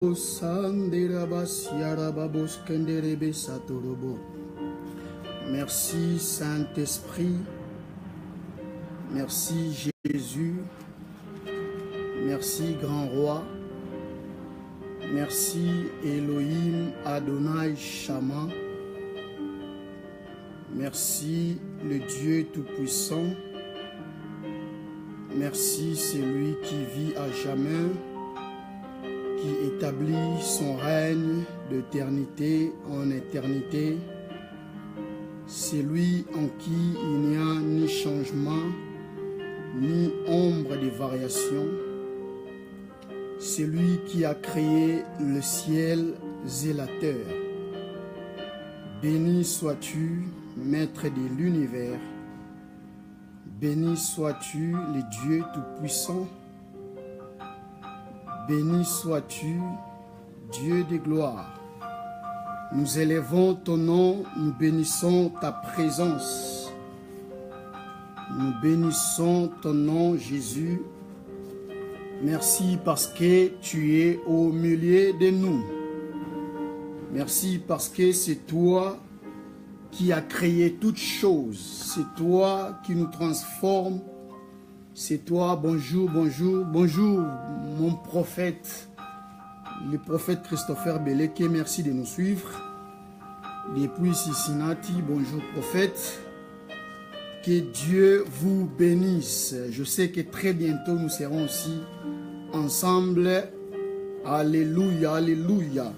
Merci Saint-Esprit, merci Jésus, merci Grand Roi, merci Elohim Adonai Shama, merci le Dieu Tout-Puissant, merci celui qui vit à jamais, qui établit son règne d'éternité en éternité. C'est lui en qui il n'y a ni changement, ni ombre de variation. C'est lui qui a créé le ciel et la terre. Béni sois-tu, Maître de l'univers. Béni sois-tu, le Dieu Tout-Puissant. Béni sois-tu, Dieu de gloire. Nous élevons ton nom, nous bénissons ta présence. Nous bénissons ton nom, Jésus. Merci parce que tu es au milieu de nous. Merci parce que c'est toi qui as créé toutes choses. C'est toi qui nous transforme. C'est toi, bonjour, bonjour, bonjour, mon prophète. Le prophète Christopher Beleke, merci de nous suivre. Depuis Cincinnati, bonjour prophète. Que Dieu vous bénisse. Je sais que très bientôt nous serons aussi ensemble. Alléluia, alléluia.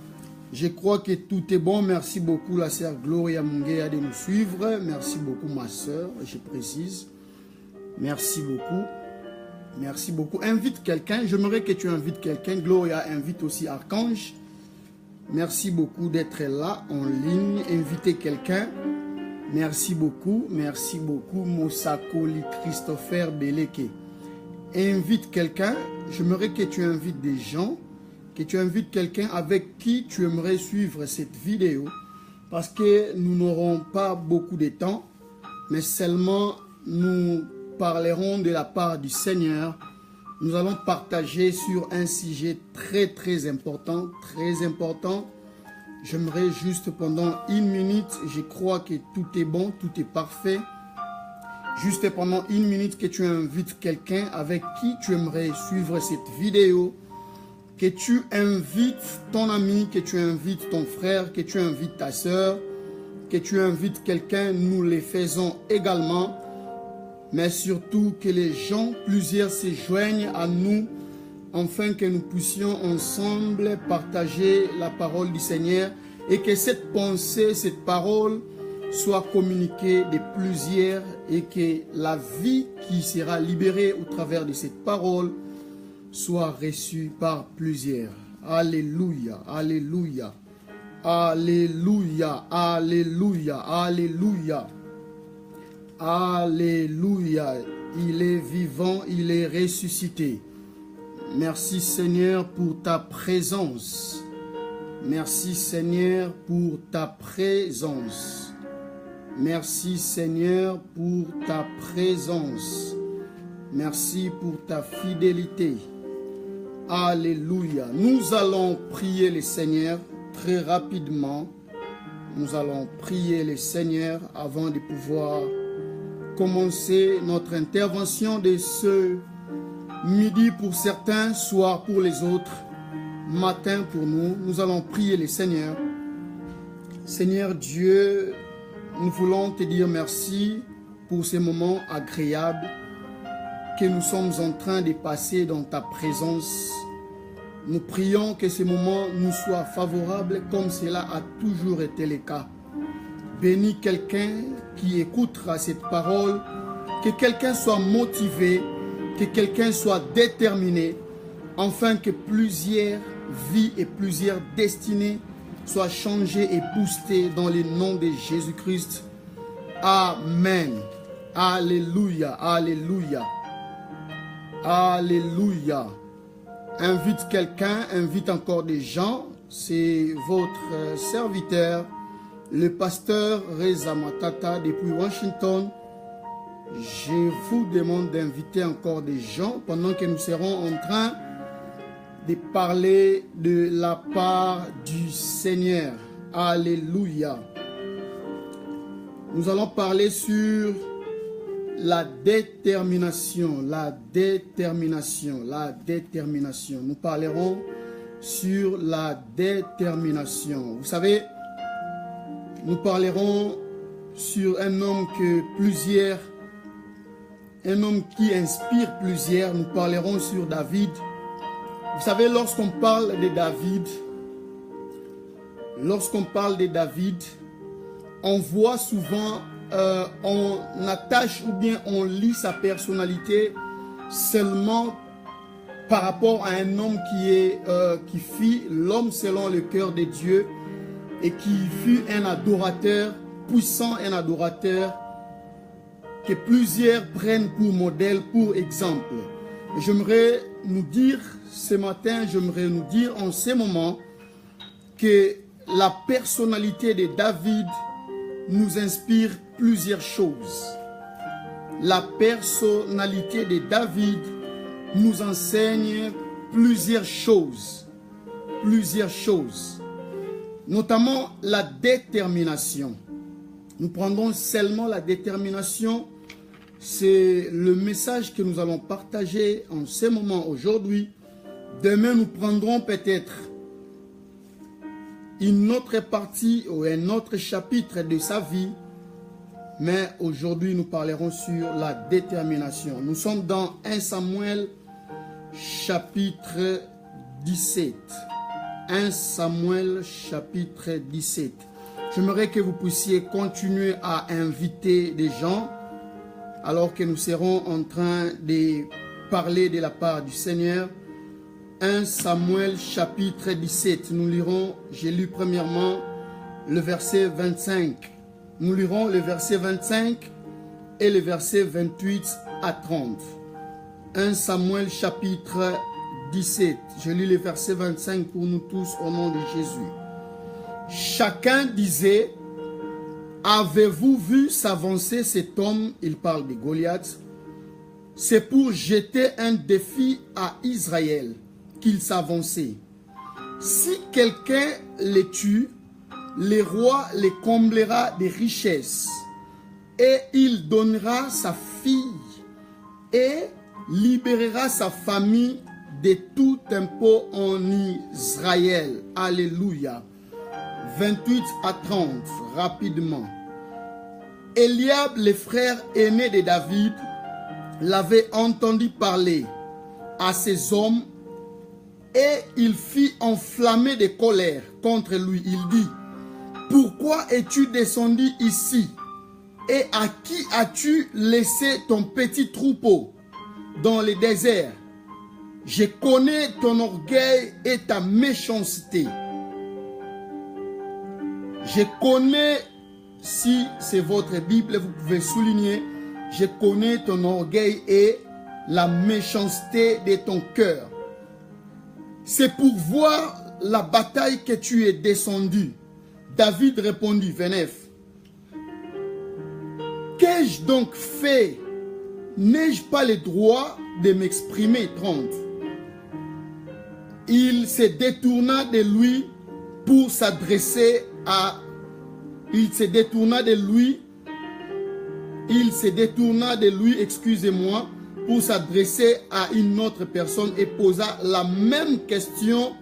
Je crois que tout est bon. Merci beaucoup la sœur Gloria Munguea de nous suivre. Merci beaucoup ma sœur, je précise. Merci beaucoup. Merci beaucoup. Invite quelqu'un. J'aimerais que tu invites quelqu'un. Gloria invite aussi Archange. Merci beaucoup d'être là en ligne. Invitez quelqu'un. Merci beaucoup. Merci beaucoup. Mosakoli Christopher Beleke. Invite quelqu'un. J'aimerais que tu invites des gens. Que tu invites quelqu'un avec qui tu aimerais suivre cette vidéo. Parce que nous n'aurons pas beaucoup de temps. Mais seulement nous parlerons de la part du Seigneur. Nous allons partager sur un sujet très important, très important. J'aimerais juste pendant une minute, je crois que tout est bon, tout est parfait. Juste pendant une minute que tu invites quelqu'un avec qui tu aimerais suivre cette vidéo. Que tu invites ton ami, que tu invites ton frère, que tu invites ta soeur, que tu invites quelqu'un, nous les faisons également. Mais surtout que les gens, plusieurs se joignent à nous, afin que nous puissions ensemble partager la parole du Seigneur et que cette pensée, cette parole soit communiquée de plusieurs et que la vie qui sera libérée au travers de cette parole soit reçue par plusieurs. Alléluia, alléluia, alléluia, alléluia, alléluia. Alléluia, il est vivant, il est ressuscité. Merci Seigneur pour ta présence. Merci Seigneur pour ta présence. Merci Seigneur pour ta présence. Merci pour ta fidélité. Alléluia. Nous allons prier le Seigneur très rapidement. Nous allons prier le Seigneur avant de pouvoir commencer notre intervention de ce midi pour certains, soir pour les autres, matin pour nous. Nous allons prier le Seigneur. Seigneur Dieu, nous voulons te dire merci pour ces moments agréables que nous sommes en train de passer dans ta présence. Nous prions que ces moments nous soient favorables comme cela a toujours été le cas. Bénis quelqu'un qui écoutera cette parole, que quelqu'un soit motivé, que quelqu'un soit déterminé, afin que plusieurs vies et plusieurs destinées soient changées et boostées dans le nom de Jésus-Christ. Amen. Alléluia, alléluia, alléluia. Invite quelqu'un, invite encore des gens. C'est votre serviteur, le pasteur Reza Matata depuis Washington. Je vous demande d'inviter encore des gens pendant que nous serons en train de parler de la part du Seigneur. Alléluia. Nous allons parler sur la détermination, la détermination, la détermination. Nous parlerons sur la détermination. Vous savez, nous parlerons sur un homme qui inspire plusieurs. Nous parlerons sur David. Vous savez, lorsqu'on parle de David, on voit souvent, on attache ou bien on lit sa personnalité seulement par rapport à un homme qui fit l'homme selon le cœur de Dieu et qui fut un adorateur puissant, un adorateur que plusieurs prennent pour modèle, pour exemple. J'aimerais nous dire ce matin, j'aimerais nous dire en ce moment que la personnalité de David nous inspire plusieurs choses. La personnalité de David nous enseigne plusieurs choses. Notamment la détermination. Nous prendrons seulement la détermination. C'est le message que nous allons partager en ce moment aujourd'hui. Demain, nous prendrons peut-être une autre partie ou un autre chapitre de sa vie. Mais aujourd'hui, nous parlerons sur la détermination. Nous sommes dans 1 Samuel chapitre 17. 1 Samuel chapitre 17. J'aimerais que vous puissiez continuer à inviter des gens alors que nous serons en train de parler de la part du Seigneur. 1 Samuel chapitre 17. Nous lirons, j'ai lu premièrement le verset 25. Nous lirons le verset 25 et le verset 28 à 30. 1 Samuel chapitre 17. Je lis le verset 25 pour nous tous au nom de Jésus. Chacun disait, avez-vous vu s'avancer cet homme? Il parle de Goliath. C'est pour jeter un défi à Israël qu'il s'avançait. Si quelqu'un les tue, le roi les comblera de richesses et il donnera sa fille et libérera sa famille de tout impôt en Israël. Alléluia. 28 à 30, rapidement. Eliab, le frère aîné de David, l'avait entendu parler à ses hommes et il fit enflammer de colère contre lui. Il dit, pourquoi es-tu descendu ici et à qui as-tu laissé ton petit troupeau dans le désert? Je connais ton orgueil et ta méchanceté. Je connais, si c'est votre Bible, vous pouvez souligner, je connais ton orgueil et la méchanceté de ton cœur. C'est pour voir la bataille que tu es descendu. David répondit, 29. Qu'ai-je donc fait? N'ai-je pas le droit de m'exprimer? 30. Il se détourna de lui pour s'adresser à... Il se détourna de lui, excusez-moi, pour s'adresser à une autre personne et posa la même question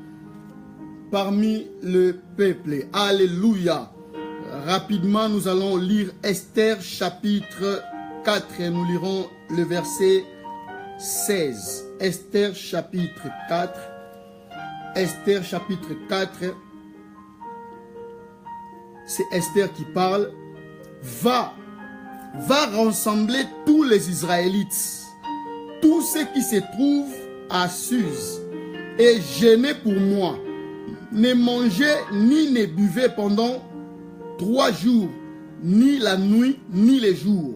parmi le peuple. Alléluia. Rapidement, nous allons lire Esther chapitre 4 et nous lirons le verset 16. Esther chapitre 4. Esther chapitre 4. C'est Esther qui parle. Va rassembler tous les Israélites, tous ceux qui se trouvent à Suse, et jeûnez pour moi. Ne mangez ni ne buvez pendant 3 jours, ni la nuit, ni les jours.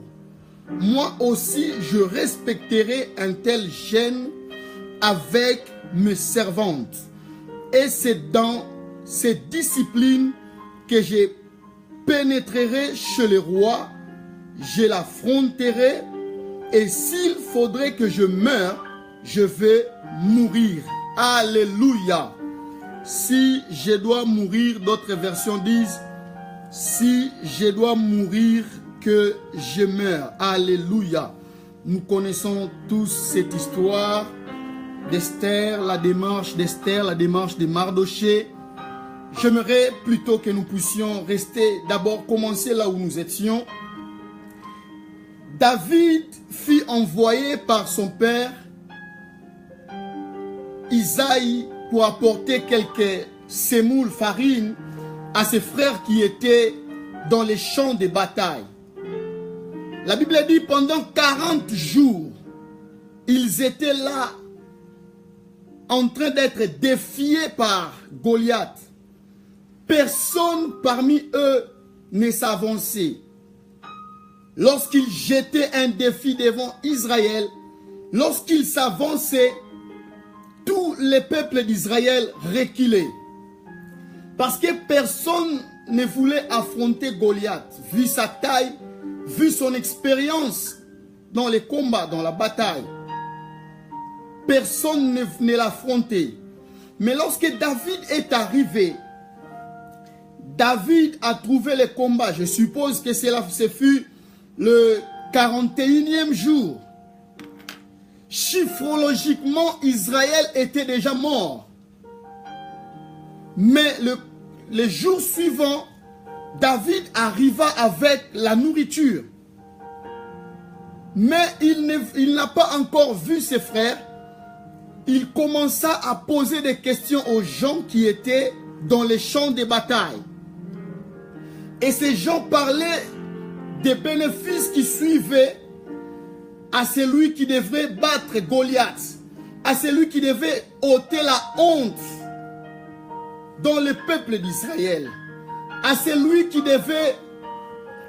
Moi aussi, je respecterai un tel jeûne avec mes servantes. Et c'est dans cette discipline que je pénétrerai chez le roi, je l'affronterai, et s'il faudrait que je meure, je vais mourir. Alléluia. Si je dois mourir, d'autres versions disent, si je dois mourir, que je meurs. Alléluia. Nous connaissons tous cette histoire d'Esther, la démarche d'Esther, la démarche de Mardoché. J'aimerais plutôt que nous puissions rester, d'abord commencer là où nous étions. David fut envoyé par son père Isaïe pour apporter quelques semoules, farine à ses frères qui étaient dans les champs de bataille. La Bible dit pendant 40 jours, ils étaient là en train d'être défiés par Goliath. Personne parmi eux ne s'avançait. Lorsqu'ils jetaient un défi devant Israël, lorsqu'ils s'avançaient, tous les peuples d'Israël reculaient. Parce que personne ne voulait affronter Goliath, vu sa taille, vu son expérience dans les combats, dans la bataille. Personne ne l'affrontait. Mais lorsque David est arrivé, David a trouvé le combat. Je suppose que ce fut le 41e jour. Chiffrologiquement, Israël était déjà mort. Mais le jour suivant, David arriva avec la nourriture. Mais il n'a pas encore vu ses frères. Il commença à poser des questions aux gens qui étaient dans les champs de bataille. Et ces gens parlaient des bénéfices qui suivaient à celui qui devrait battre Goliath, à celui qui devait ôter la honte dans le peuple d'Israël, à celui qui devait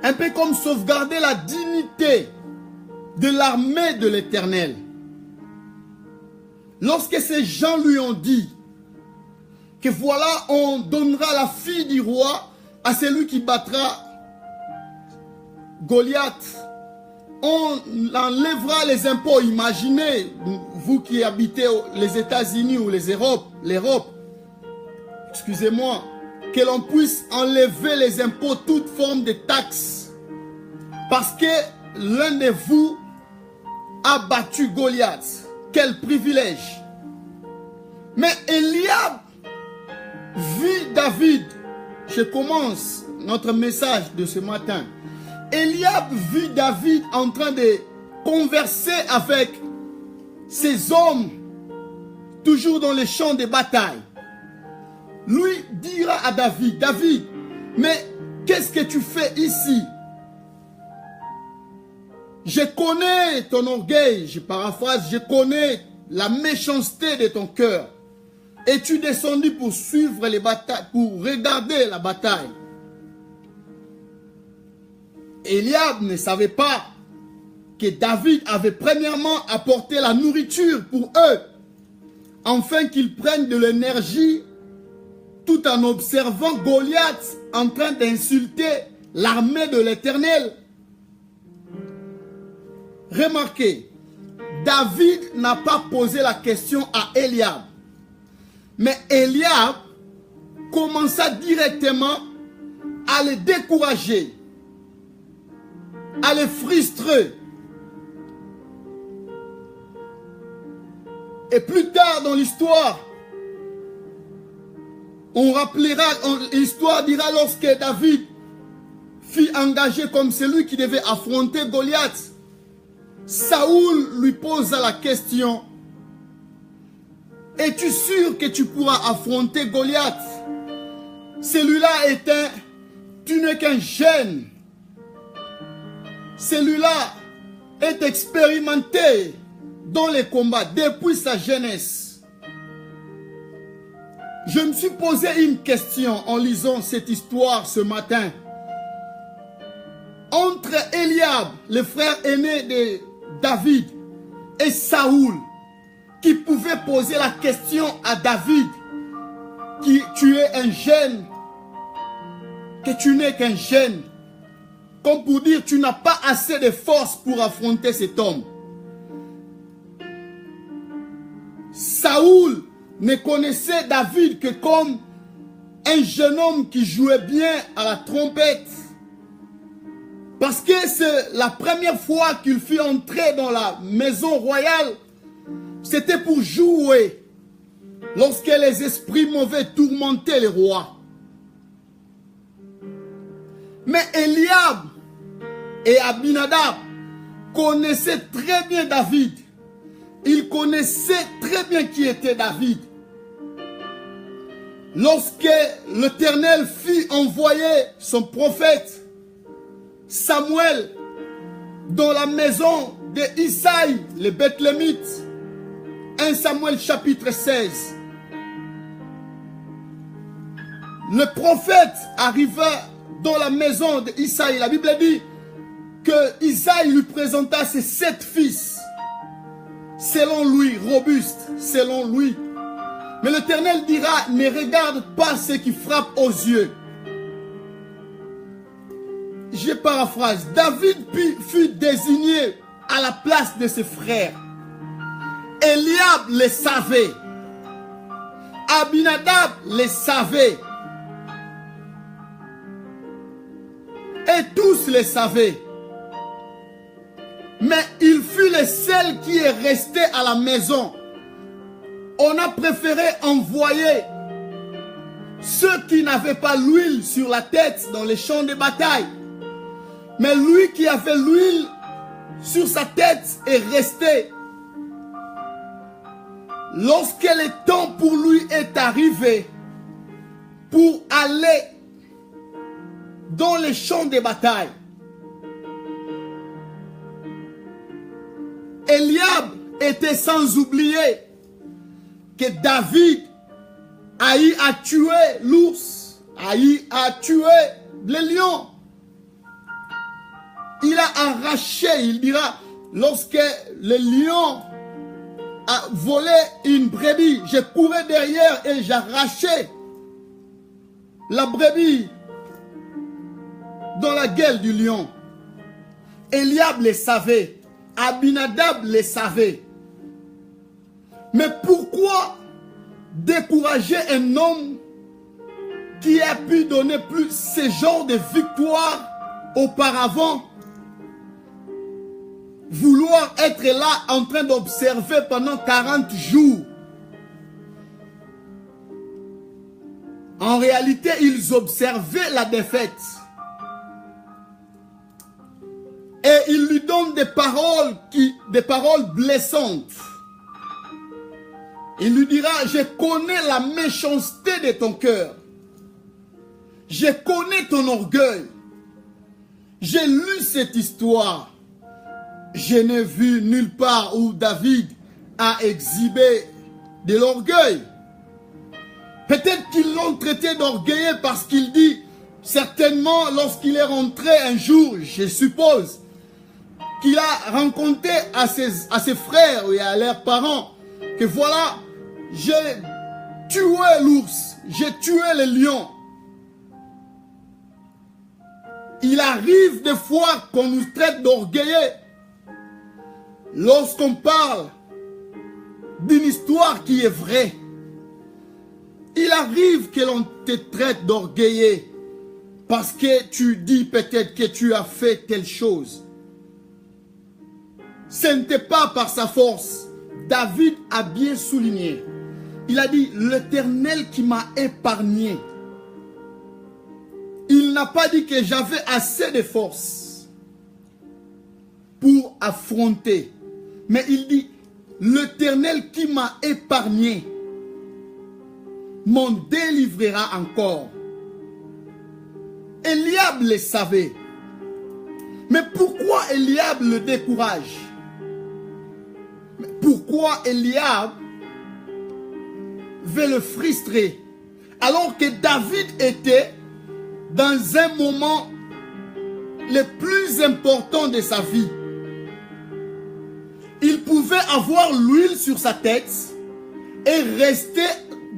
un peu comme sauvegarder la dignité de l'armée de l'Éternel. Lorsque ces gens lui ont dit que voilà, on donnera la fille du roi à celui qui battra Goliath, on enlèvera les impôts. Imaginez, vous qui habitez les États-Unis ou l'Europe, excusez-moi, que l'on puisse enlever les impôts, toute forme de taxes, parce que l'un de vous a battu Goliath. Quel privilège! Mais Eliab vit David. Je commence notre message de ce matin. Eliab vit David en train de converser avec ces hommes, toujours dans les champs de bataille. Lui dira à David, David, mais qu'est-ce que tu fais ici? Je connais ton orgueil, je paraphrase, je connais la méchanceté de ton cœur. Es-tu descendu pour suivre les batailles, pour regarder la bataille? Eliab ne savait pas que David avait premièrement apporté la nourriture pour eux, afin qu'ils prennent de l'énergie, tout en observant Goliath en train d'insulter l'armée de l'Éternel. Remarquez, David n'a pas posé la question à Eliab. Mais Eliab commença directement à le décourager, à le frustrer. Et plus tard dans l'histoire, on rappellera, l'histoire dira lorsque David fut engagé comme celui qui devait affronter Goliath, Saoul lui posa la question: es-tu sûr que tu pourras affronter Goliath? Celui-là tu n'es qu'un jeune. Celui-là est expérimenté dans les combats depuis sa jeunesse. Je me suis posé une question en lisant cette histoire ce matin. Entre Eliab, le frère aîné de David, et Saoul, qui pouvait poser la question à David, qui tu es un jeune, que tu n'es qu'un jeune, comme pour dire tu n'as pas assez de force pour affronter cet homme. Saoul ne connaissait David que comme un jeune homme qui jouait bien à la trompette. Parce que c'est la première fois qu'il fut entré dans la maison royale, c'était pour jouer lorsque les esprits mauvais tourmentaient les rois. Mais Eliab et Abinadab connaissaient très bien David. Ils connaissaient très bien qui était David. Lorsque l'Éternel fit envoyer son prophète Samuel dans la maison de Isaïe, le Bethlémite, 1 Samuel chapitre 16. Le prophète arriva dans la maison d'Isaïe. La Bible dit que Isaïe lui présenta ses 7 fils, selon lui, robustes, selon lui. Mais l'Éternel dira, ne regarde pas ce qui frappe aux yeux. Je paraphrase. David fut désigné à la place de ses frères. Eliab le savait. Abinadab le savait. Et tous le savaient. Mais il fut le seul qui est resté à la maison. On a préféré envoyer ceux qui n'avaient pas l'huile sur la tête dans les champs de bataille. Mais lui qui avait l'huile sur sa tête est resté. Lorsque le temps pour lui est arrivé pour aller dans les champs de bataille, Eliab était sans oublier que David a eu à tuer l'ours, a eu à tuer le lion. Il a arraché, il dira, lorsque le lion a volé une brebis, je courais derrière et j'arrachais la brebis dans la gueule du lion. Eliab le savait, Abinadab le savait. Mais pourquoi décourager un homme qui a pu donner plus ce genre de victoire auparavant? Vouloir être là en train d'observer pendant 40 jours. En réalité, ils observaient la défaite. Et ils lui donnent des paroles blessantes. Il lui dira, je connais la méchanceté de ton cœur. Je connais ton orgueil. J'ai lu cette histoire. Je n'ai vu nulle part où David a exhibé de l'orgueil. Peut-être qu'ils l'ont traité d'orgueilleux parce qu'il dit, certainement lorsqu'il est rentré un jour, je suppose, qu'il a rencontré à ses frères et à leurs parents, que voilà, j'ai tué l'ours, j'ai tué le lion. Il arrive des fois qu'on nous traite d'orgueilleux. Lorsqu'on parle d'une histoire qui est vraie, il arrive que l'on te traite d'orgueilleux parce que tu dis peut-être que tu as fait telle chose. Ce n'était pas par sa force. David a bien souligné. Il a dit, l'Éternel qui m'a épargné. Il n'a pas dit que j'avais assez de force pour affronter. Mais il dit, l'Éternel qui m'a épargné m'en délivrera encore. Eliab le savait. Mais pourquoi Eliab le décourage? Pourquoi Eliab veut le frustrer? Alors que David était dans un moment le plus important de sa vie. Il pouvait avoir l'huile sur sa tête et rester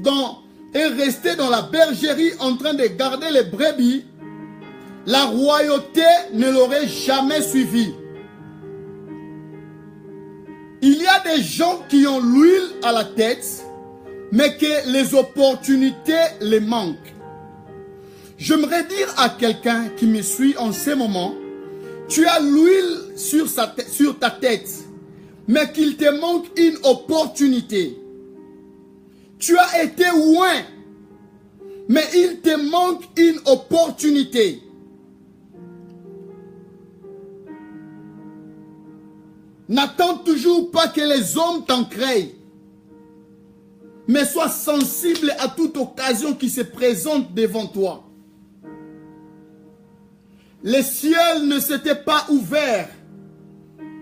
dans la bergerie en train de garder les brebis. La royauté ne l'aurait jamais suivi. Il y a des gens qui ont l'huile à la tête, mais que les opportunités les manquent. J'aimerais dire à quelqu'un qui me suit en ce moment, tu as l'huile sur ta tête, mais qu'il te manque une opportunité. Tu as été loin, mais il te manque une opportunité. N'attends toujours pas que les hommes t'en créent, mais sois sensible à toute occasion qui se présente devant toi. Les cieux ne s'étaient pas ouverts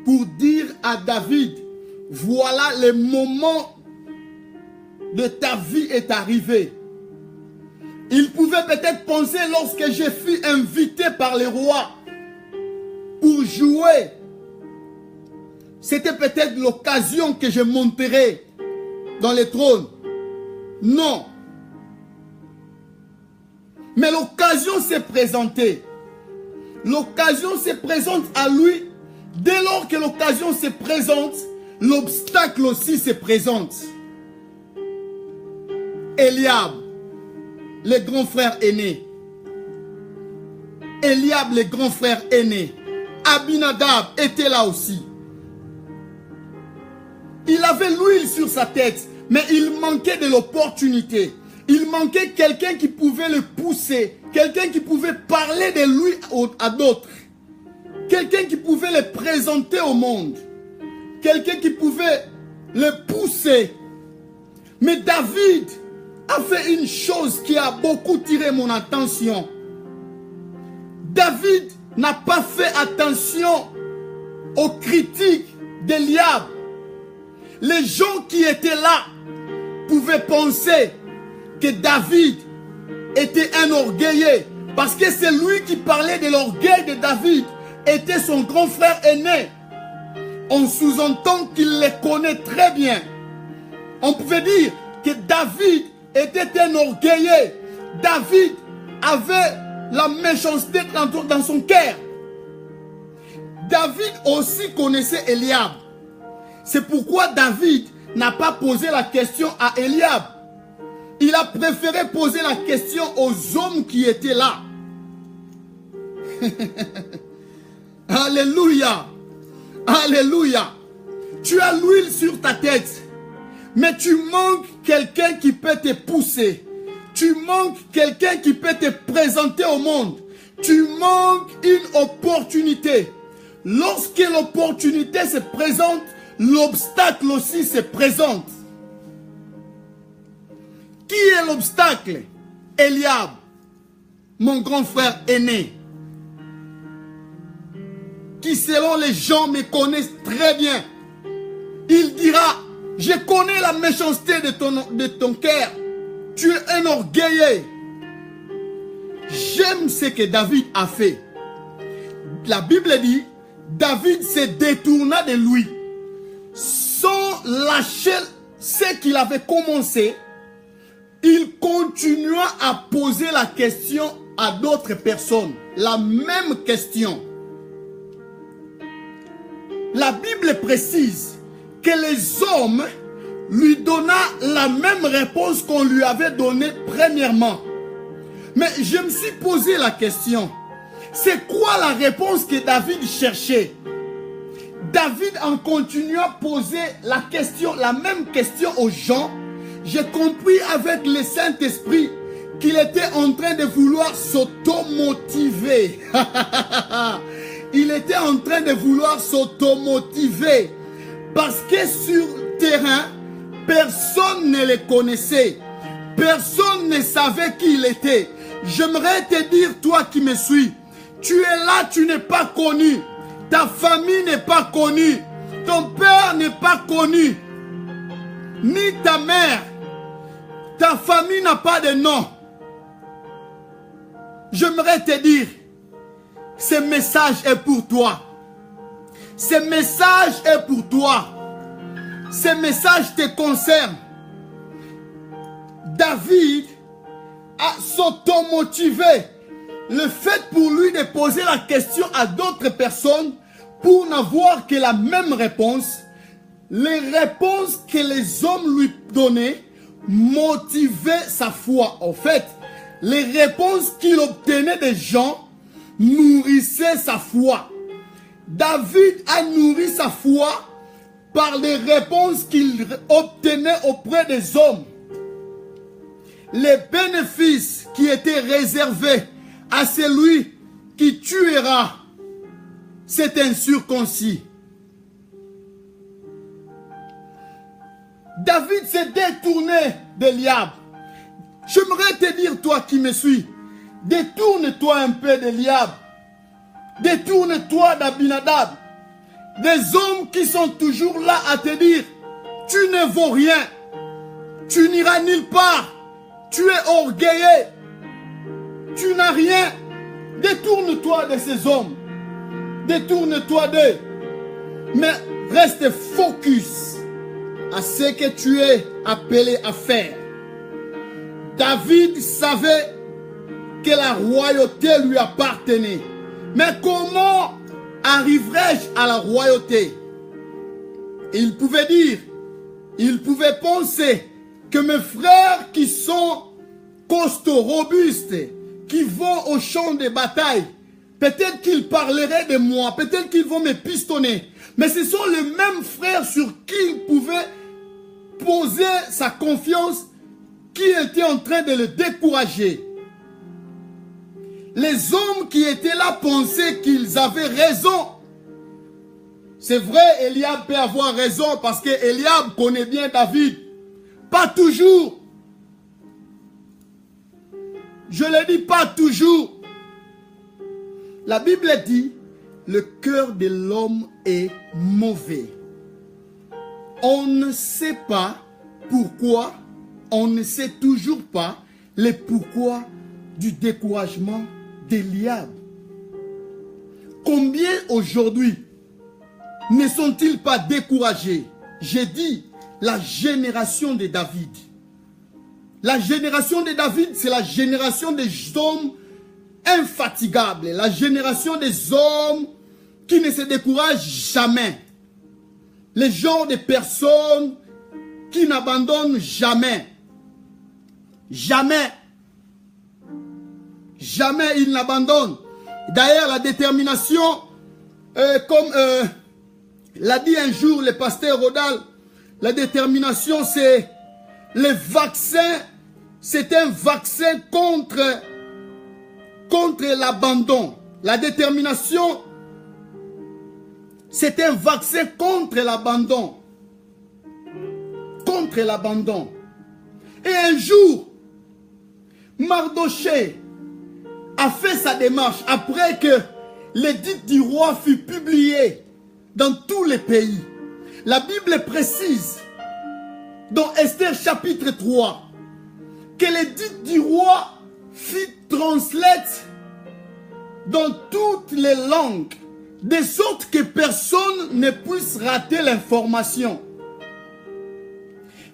pour dire à David, voilà le moment de ta vie est arrivé. Il pouvait peut-être penser lorsque je fus invité par les rois pour jouer, c'était peut-être l'occasion que je monterai dans le trône. Non. Mais l'occasion s'est présentée. L'occasion se présente à lui. Dès lors que l'occasion se présente, l'obstacle aussi se présente. Eliab, le grand frère aîné. Eliab, le grand frère aîné. Abinadab était là aussi. Il avait l'huile sur sa tête, mais il manquait de l'opportunité. Il manquait quelqu'un qui pouvait le pousser, quelqu'un qui pouvait parler de lui à d'autres, quelqu'un qui pouvait le présenter au monde, quelqu'un qui pouvait le pousser. Mais David a fait une chose qui a beaucoup tiré mon attention. David n'a pas fait attention aux critiques d'Eliab. Les gens qui étaient là pouvaient penser que David était un orgueilleux, parce que c'est lui qui parlait de l'orgueil de David, était son grand frère aîné. On sous-entend qu'il les connaît très bien. On pouvait dire que David était un orgueilleux. David avait la méchanceté dans son cœur. David aussi connaissait Eliab. C'est pourquoi David n'a pas posé la question à Eliab. Il a préféré poser la question aux hommes qui étaient là. Alléluia. Alléluia. Tu as l'huile sur ta tête, mais tu manques quelqu'un qui peut te pousser. Tu manques quelqu'un qui peut te présenter au monde. Tu manques une opportunité. Lorsque l'opportunité se présente, l'obstacle aussi se présente. Qui est l'obstacle? Eliab, mon grand frère aîné, qui selon les gens me connaissent très bien. Il dira, je connais la méchanceté de ton cœur. Tu es un orgueilleux. J'aime ce que David a fait. La Bible dit, David se détourna de lui. Sans lâcher ce qu'il avait commencé, il continua à poser la question à d'autres personnes. La même question. La Bible précise que les hommes lui donna la même réponse qu'on lui avait donnée premièrement. Mais je me suis posé la question. C'est quoi la réponse que David cherchait? David en continuant à poser la question, la même question aux gens. J'ai compris avec le Saint-Esprit qu'il était en train de vouloir s'automotiver. Il était en train de vouloir s'automotiver. Parce que sur le terrain, personne ne le connaissait. Personne ne savait qui il était. J'aimerais te dire, toi qui me suis, tu es là, tu n'es pas connu. Ta famille n'est pas connue. Ton père n'est pas connu. Ni ta mère. Ta famille n'a pas de nom. J'aimerais te dire, ce message est pour toi. Ce message est pour toi. Ce message te concerne. David a s'automotivé. Le fait pour lui de poser la question à d'autres personnes pour n'avoir que la même réponse, les réponses que les hommes lui donnaient motivait sa foi. En fait, les réponses qu'il obtenait des gens nourrissaient sa foi. David a nourri sa foi par les réponses qu'il obtenait auprès des hommes. Les bénéfices qui étaient réservés à celui qui tuera cet incirconcis. David s'est détourné d'Eliab. J'aimerais te dire, toi qui me suis, détourne-toi un peu d'Eliab. Détourne-toi d'Abinadab. Des hommes qui sont toujours là à te dire, tu ne vaux rien. Tu n'iras nulle part. Tu es orgueilleux. Tu n'as rien. Détourne-toi de ces hommes. Détourne-toi d'eux. Mais reste focus à ce que tu es appelé à faire. David savait que la royauté lui appartenait. Mais comment arriverai-je à la royauté? Il pouvait dire, il pouvait penser que mes frères qui sont costauds, robustes, qui vont au champ de bataille, peut-être qu'ils parleraient de moi, peut-être qu'ils vont me pistonner. Mais ce sont les mêmes frères sur qui il pouvait poser sa confiance qui étaient en train de le décourager. Les hommes qui étaient là pensaient qu'ils avaient raison. C'est vrai, Eliab peut avoir raison parce que Eliab connaît bien David. Pas toujours. Je le dis pas toujours. La Bible dit, le cœur de l'homme est mauvais. On ne sait pas pourquoi, on ne sait toujours pas le pourquoi du découragement d'Eliab. Combien aujourd'hui ne sont-ils pas découragés? J'ai dit la génération de David. La génération de David, c'est la génération des hommes infatigables. La génération des hommes qui ne se découragent jamais. Les genres de personnes qui n'abandonnent jamais. Jamais. Jamais ils n'abandonnent. D'ailleurs, la détermination, comme l'a dit un jour le pasteur Rodal, la détermination, c'est le vaccin, c'est un vaccin contre l'abandon. La détermination, c'est un vaccin contre l'abandon. Contre l'abandon. Et un jour, Mardochée a fait sa démarche après que l'édit du roi fut publié dans tous les pays. La Bible précise dans Esther chapitre 3 que l'édit du roi fut translate dans toutes les langues de sorte que personne ne puisse rater l'information.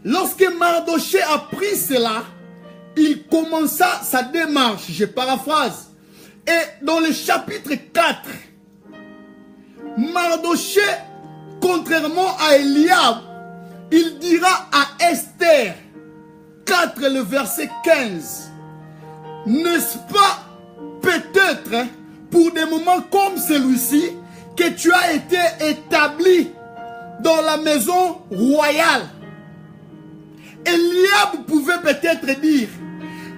Lorsque Mardochée a pris cela, il commença sa démarche, je paraphrase. Et dans le chapitre 4, Mardochée, contrairement à Eliab, il dira à Esther 4, le verset 15, n'est-ce pas peut-être pour des moments comme celui-ci que tu as été établi dans la maison royale? Eliab pouvait peut-être dire,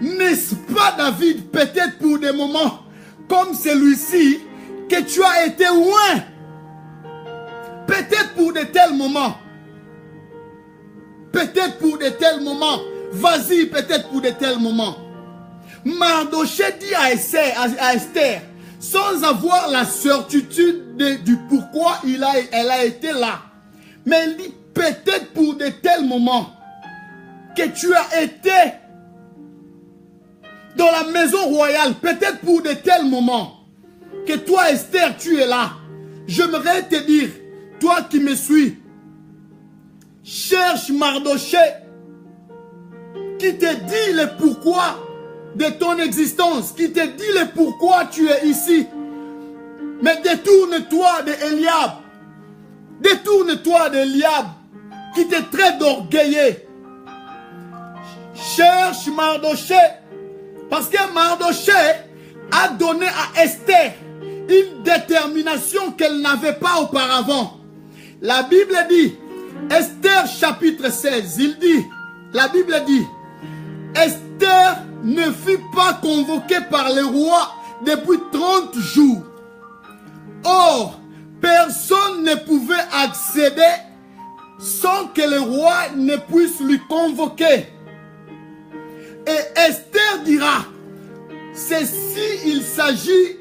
n'est-ce pas David, peut-être pour des moments comme celui-ci que tu as été loin? Peut-être pour de tels moments. Peut-être pour de tels moments. Vas-y, peut-être pour de tels moments. Mardochée dit à Esther, sans avoir la certitude du pourquoi elle a été là. Mais elle dit, peut-être pour de tels moments que tu as été dans la maison royale, peut-être pour de tels moments que toi, Esther, tu es là. J'aimerais te dire, toi qui me suis, cherche Mardochée qui te dit le pourquoi de ton existence, qui te dit le pourquoi tu es ici. Mais détourne-toi de Eliab. Détourne-toi de Eliab qui te traite d'orgueilleux. cherche Mardoché. Parce que Mardoché a donné à Esther une détermination qu'elle n'avait pas auparavant. La Bible dit, Esther chapitre 16, il dit, la Bible dit, Esther ne fut pas convoquée par le roi depuis 30 jours. Or, personne ne pouvait accéder sans que le roi ne puisse lui convoquer. Et Esther dira, c'est s'il s'agit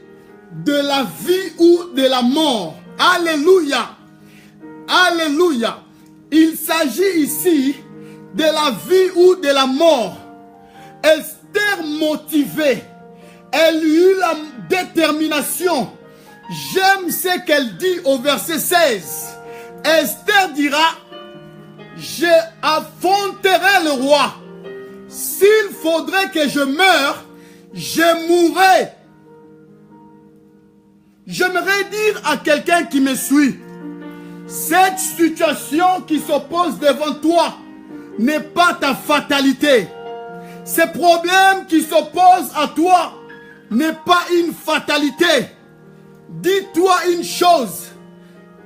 de la vie ou de la mort. Alléluia. Alléluia. Il s'agit ici de la vie ou de la mort. Esther motivée, elle eut la détermination. J'aime ce qu'elle dit au verset 16. Esther dira, je affronterai le roi. S'il faudrait que je meure, je mourrai. J'aimerais dire à quelqu'un qui me suit, cette situation qui s'oppose devant toi n'est pas ta fatalité. Ces problèmes qui s'opposent à toi n'est pas une fatalité. Dis-toi une chose,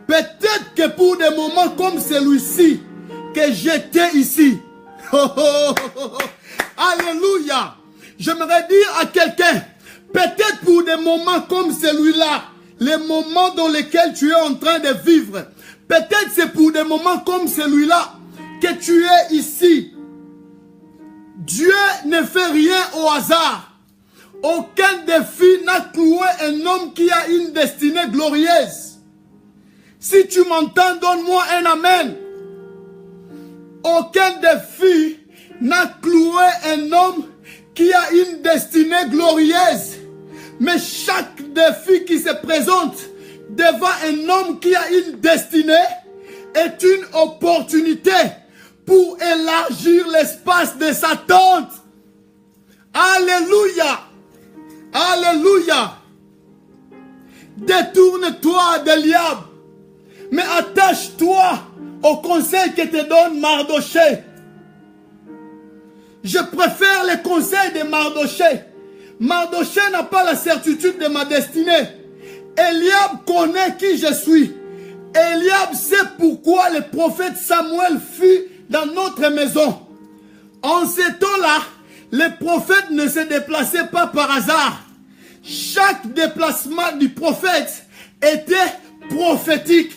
peut-être que pour des moments comme celui-ci, que j'étais ici. Alléluia. J'aimerais dire à quelqu'un, peut-être pour des moments comme celui-là, les moments dans lesquels tu es en train de vivre, peut-être c'est pour des moments comme celui-là que tu es ici. Dieu ne fait rien au hasard. Aucun défi n'a cloué un homme qui a une destinée glorieuse. Si tu m'entends, donne-moi un amen. Aucun défi n'a cloué un homme qui a une destinée glorieuse. Mais chaque défi qui se présente devant un homme qui a une destinée est une opportunité pour élargir l'espace de sa tente. Alléluia. Alléluia. Détourne-toi de diable, mais attache-toi au conseil que te donne Mardoché. Je préfère les conseils de Mardoché. Mardoché n'a pas la certitude de ma destinée. Eliab connaît qui je suis. Eliab sait pourquoi le prophète Samuel fut dans notre maison. En ce temps-là, les prophètes ne se déplaçaient pas par hasard. Chaque déplacement du prophète était prophétique.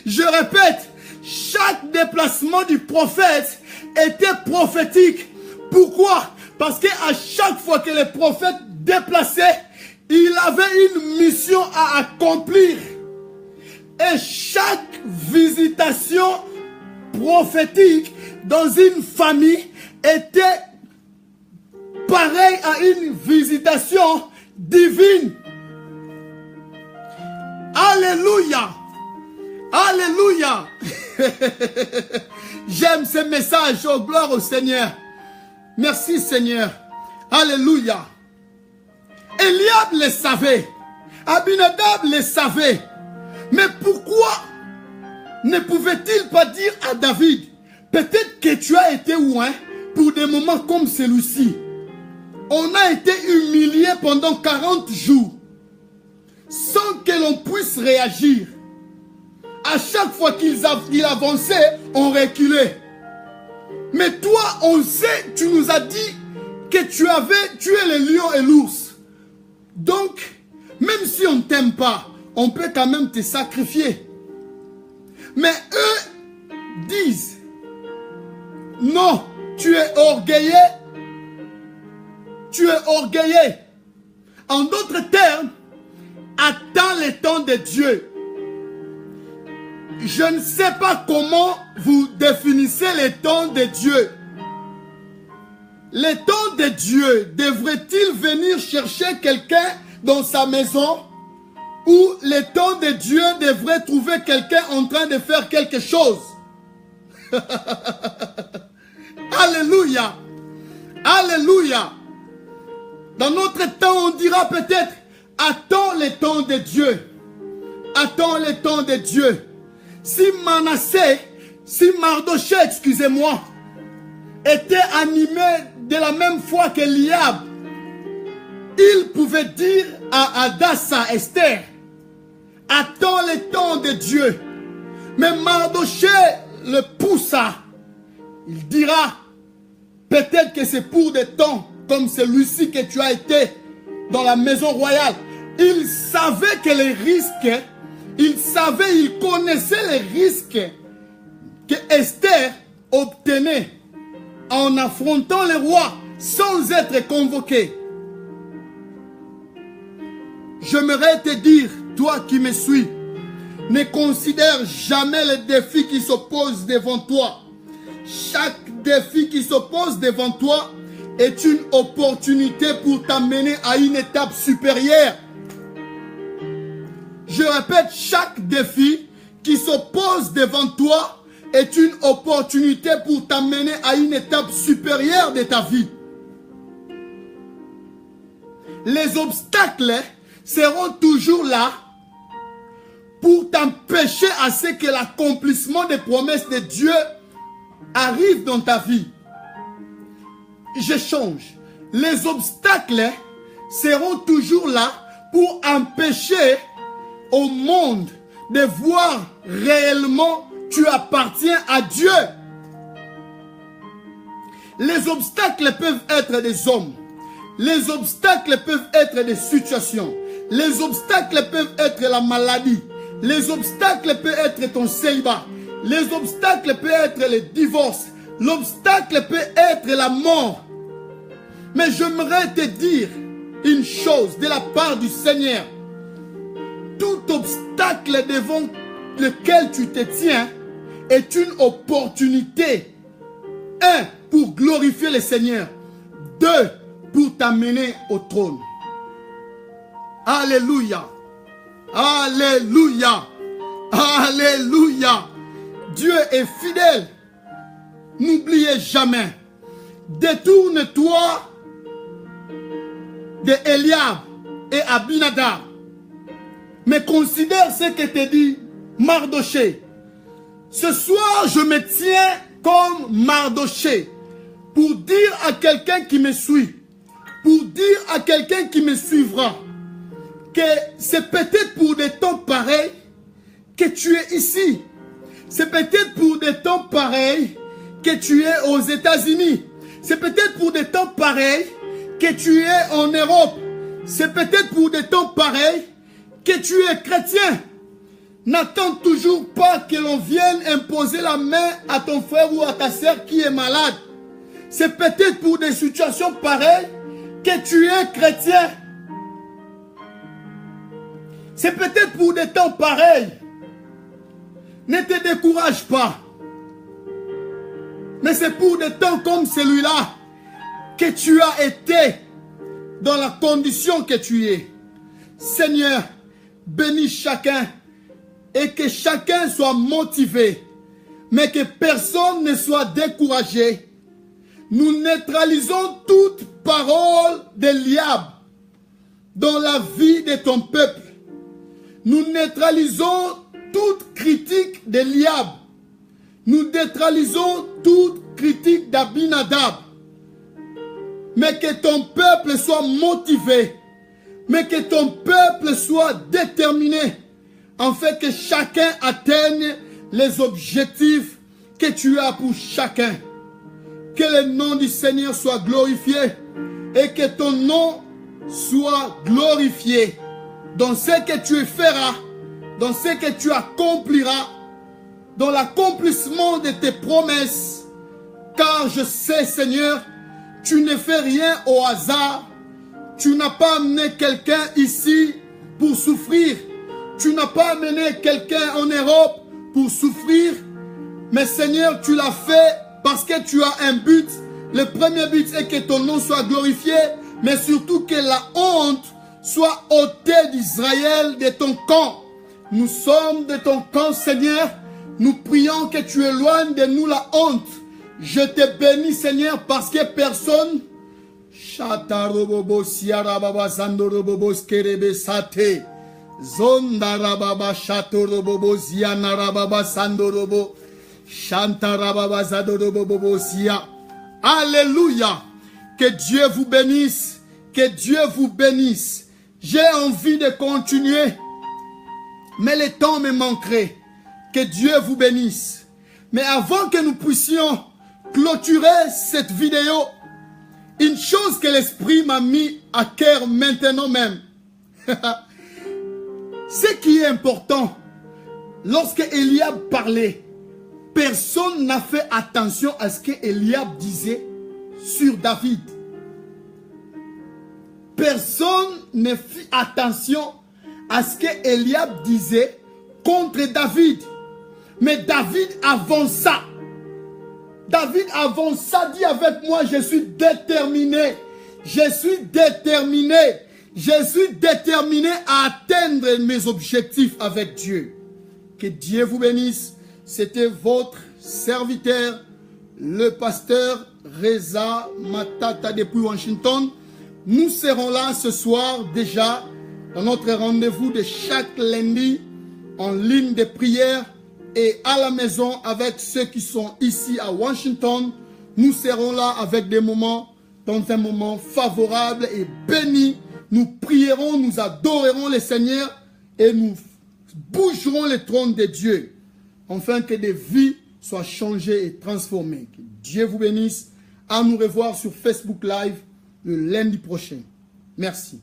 Je répète, chaque déplacement du prophète était prophétique. Pourquoi? Parce qu'à chaque fois que le prophète déplaçait, il avait une mission à accomplir. Et chaque visitation prophétique dans une famille était pareille à une visitation divine. Alléluia. Alléluia. J'aime ce message. Oh, gloire au Seigneur. Merci Seigneur. Alléluia. Eliab le savait. Abinadab le savait. Mais pourquoi ne pouvait-il pas dire à David, peut-être que tu as été loin pour des moments comme celui-ci. On a été humilié pendant 40 jours sans que l'on puisse réagir. À chaque fois qu'il avançait, on reculait. Mais toi, on sait, tu nous as dit que tu avais tué les lions et l'ours. Donc, même si on ne t'aime pas, on peut quand même te sacrifier. Mais eux disent, non, tu es orgueilleux. Tu es orgueilleux. En d'autres termes, attends le temps de Dieu. Je ne sais pas comment vous définissez le temps de Dieu. Le temps de Dieu devrait-il venir chercher quelqu'un dans sa maison? Ou le temps de Dieu devrait trouver quelqu'un en train de faire quelque chose? Alléluia. Alléluia. Dans notre temps, on dira peut-être, attends le temps de Dieu. Attends le temps de Dieu. Si Mardoché, excusez-moi, était animé de la même foi qu'Eliab, il pouvait dire à Hadassah, Esther, attends le temps de Dieu. Mais Mardoché le poussa. Il dira, peut-être que c'est pour des temps comme celui-ci que tu as été dans la maison royale. Il savait que les risques, il connaissait les risques que Esther obtenait en affrontant le roi sans être convoqué. J'aimerais te dire, toi qui me suis, ne considère jamais les défis qui s'opposent devant toi. Chaque défi qui s'oppose devant toi est une opportunité pour t'amener à une étape supérieure. Je répète, chaque défi qui s'oppose devant toi est une opportunité pour t'amener à une étape supérieure de ta vie. Les obstacles seront toujours là pour t'empêcher à ce que l'accomplissement des promesses de Dieu arrive dans ta vie. Je change. Les obstacles seront toujours là pour empêcher au monde de voir réellement tu appartiens à Dieu. Les obstacles peuvent être des hommes. Les obstacles peuvent être des situations. Les obstacles peuvent être la maladie. Les obstacles peuvent être ton célibat. Les obstacles peuvent être le divorce. L'obstacle peut être la mort. Mais j'aimerais te dire une chose de la part du Seigneur. Tout obstacle devant lequel tu te tiens est une opportunité. 1. Pour glorifier le Seigneur. 2. Pour t'amener au trône. Alléluia. Alléluia. Alléluia. Dieu est fidèle. N'oubliez jamais. Détourne-toi de Eliab et Abinadab. Mais considère ce que te dit Mardoché. Ce soir, je me tiens comme Mardoché pour dire à quelqu'un qui me suit, pour dire à quelqu'un qui me suivra, que c'est peut-être pour des temps pareils que tu es ici. C'est peut-être pour des temps pareils que tu es aux États-Unis. C'est peut-être pour des temps pareils que tu es en Europe. C'est peut-être pour des temps pareils que tu es chrétien. N'attends toujours pas que l'on vienne imposer la main à ton frère ou à ta sœur qui est malade. C'est peut-être pour des situations pareilles que tu es chrétien. C'est peut-être pour des temps pareils. Ne te décourage pas. Mais c'est pour des temps comme celui-là que tu as été dans la condition que tu es. Seigneur, bénis chacun et que chacun soit motivé, mais que personne ne soit découragé. Nous neutralisons toute parole d'Eliab dans la vie de ton peuple. Nous neutralisons toute critique d'Eliab. Nous neutralisons toute critique d'Abinadab. Mais que ton peuple soit motivé. Mais que ton peuple soit déterminé. Afin que chacun atteigne les objectifs que tu as pour chacun. Que le nom du Seigneur soit glorifié. Et que ton nom soit glorifié. Dans ce que tu feras. Dans ce que tu accompliras. Dans l'accomplissement de tes promesses. Car je sais, Seigneur, tu ne fais rien au hasard. Tu n'as pas amené quelqu'un ici pour souffrir. Tu n'as pas amené quelqu'un en Europe pour souffrir. Mais Seigneur, tu l'as fait parce que tu as un but. Le premier but est que ton nom soit glorifié. Mais surtout que la honte soit ôtée d'Israël, de ton camp. Nous sommes de ton camp, Seigneur. Nous prions que tu éloignes de nous la honte. Je te bénis, Seigneur, parce que personne... Alléluia. Que Dieu vous bénisse. Que Dieu vous bénisse. J'ai envie de continuer, mais le temps me manquerait. Que Dieu vous bénisse. Mais avant que nous puissions clôturer cette vidéo, une chose que l'Esprit m'a mis à cœur maintenant même. Ce qui est important, lorsque Eliab parlait, personne n'a fait attention à ce que Eliab disait sur David. Personne ne fit attention à ce que Eliab disait contre David. Mais David avança. David avança, dit avec moi, je suis déterminé. Je suis déterminé. Je suis déterminé à atteindre mes objectifs avec Dieu. Que Dieu vous bénisse. C'était votre serviteur, le pasteur Reza Matata depuis Washington. Nous serons là ce soir déjà dans notre rendez-vous de chaque lundi en ligne de prière et à la maison avec ceux qui sont ici à Washington. Nous serons là avec des moments, dans un moment favorable et béni. Nous prierons, nous adorerons le Seigneur et nous bougerons le trône de Dieu afin que des vies soient changées et transformées. Que Dieu vous bénisse. À nous revoir sur Facebook Live le lundi prochain. Merci.